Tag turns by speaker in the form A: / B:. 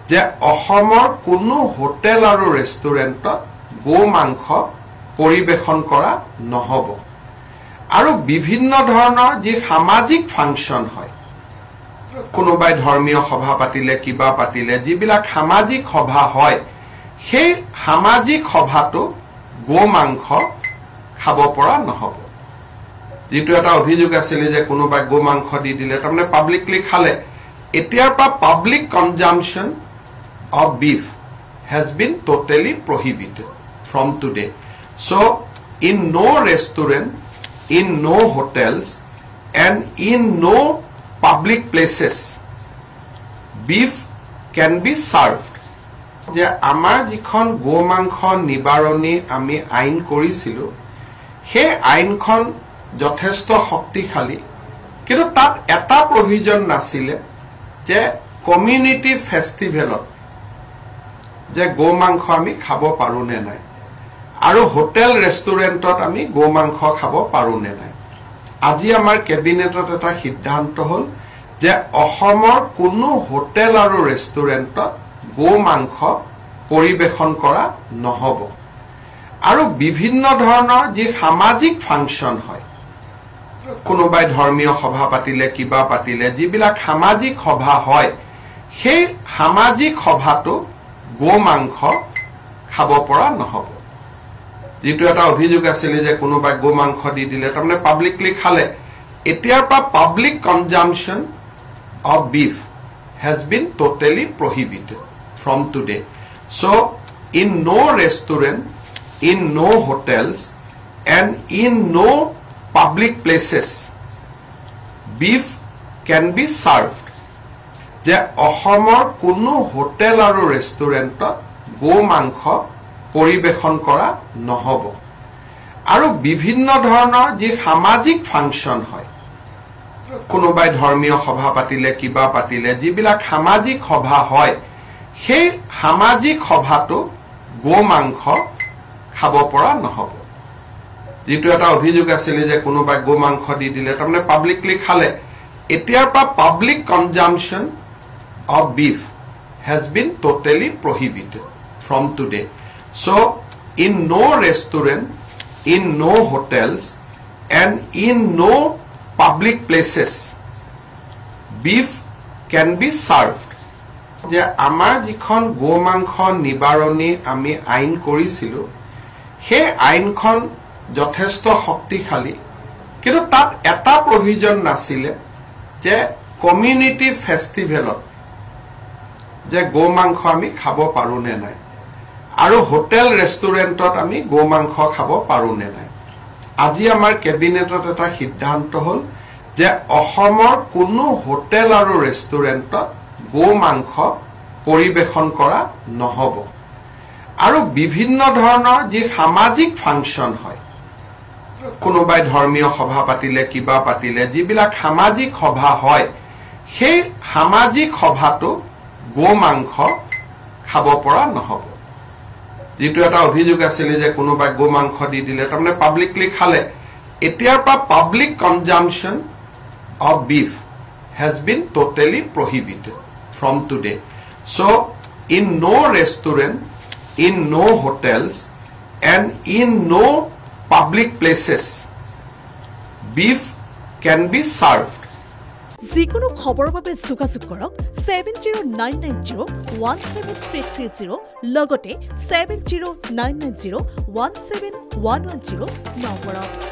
A: যে অসমৰ কোনো হোটেল আৰু ৰেষ্টুৰেণ্টত গো মাংস পৰিবেশন কৰা নহব আৰু বিভিন্ন ধৰণৰ যি সামাজিক ফাংচন হয় কোনোবাই ধৰ্মীয় সভা পাতিলে কিবা পাতিলে যিবিলাক সামাজিক সভা হয় সেই সামাজিক সভাটো গো মাংস খাব পৰা নহব যেটো এটা অভিযোগ আছিল যে কোনোবাই গো মাংস দি দিলে তাৰমানে পাব্লিকলি খালে এতিয়াৰ পৰা public consumption of beef has been totally prohibited from today. So, in no restaurant, in no hotels, and in no public places, beef can be served. যে আমাৰ যিখন গো মাংস নিবাৰণী আমি আইন কৰিছিলো সেই আইনখন যথেষ্ট শক্তিশালী কিন্তু তাত এটা প্ৰভিজন নাছিলে যে কমিউনিটি ফেষ্টিভেলত যে গো মাংস আমি খাব পাৰো নে নাই আৰু হোটেল ৰেষ্টুৰেণ্টত আমি গো মাংস খাব পাৰো নে নাই আজি আমাৰ কেবিনেটত এটা সিদ্ধান্ত হল যে অসমৰ কোনো হোটেল আৰু ৰেষ্টুৰেণ্টত গো মাংস পৰিবেশন কৰা নহব আৰু বিভিন্ন ধৰণৰ যি সামাজিক ফাংচন হয় কোনোবাই ধৰ্মীয় সভা পাতিলে কিবা পাতিলে যিবিলাক সামাজিক সভা হয় সেই সামাজিক সভাটো গো মাংস খাব পৰা নহব যেটো এটা অভিযোগ আছিল যে কোনোবাই গো মাংস দি দিলে তাৰমানে পাব্লিকলি খালে এতিয়াৰ পৰা public consumption of beef has been totally prohibited from today. So, in no restaurant, in no hotels, and in no public places, beef can be served. যে অসমৰ কোনো হোটেল আৰু ৰেষ্টুৰেণ্টত গো মাংস পৰিবেশন কৰা নহব আৰু বিভিন্ন ধৰণৰ যি সামাজিক ফাংচন হয় কোনোবাই ধৰ্মীয় সভা পাতিলে কিবা পাতিলে যিবিলাক সামাজিক সভা হয় সেই সামাজিক সভাটো গো মাংস খাব পৰা নহব যেটো এটা অভিযোগ আছিল যে কোনোবাই গো মাংস দি দিলে তাৰমানে পাব্লিকলি খালে এতিয়াৰ পৰা public consumption of beef has been totally prohibited from today. So, in no restaurant, in no hotels, and in no public places, beef can be served. যে আমাৰ যিখন গো মাংস নিবাৰণী আমি আইন কৰিছিলো সেই আইনখন যথেষ্ট শক্তিশালী কিন্তু তাত এটা প্ৰভিজন নাছিলে যে কমিউনিটি ফেষ্টিভেলত যে গো মাংস আমি খাব পাৰো নে নাই আৰু হোটেল ৰেষ্টুৰেণ্টত আমি গো মাংস খাব পাৰো নে নাই আজি আমাৰ কেবিনেটত এটা সিদ্ধান্ত হল যে অসমৰ কোনো হোটেল আৰু ৰেষ্টুৰেণ্টত গো মাংস পৰিবেশন কৰা নহব আৰু বিভিন্ন ধৰণৰ যি সামাজিক ফাংচন হয় কোনোবাই ধৰ্মীয় সভা পাতিলে কিবা পাতিলে যিবিলাক সামাজিক সভা হয় সেই সামাজিক সভাটো গো মাংস খাব পৰা নহব যেটো এটা অভিযোগ আছিল যে কোনোবাই গো মাংস দি দিলে তাৰমানে পাব্লিকলি খালে এতিয়াৰ পৰা public consumption of beef has been totally prohibited from today. So, in no restaurant, in no hotels, and in no public places, beef can be served.
B: যিকোনো খবৰৰ বাবে যোগাযোগ কৰক 7099017330 লগতে 7099017110 নম্বৰত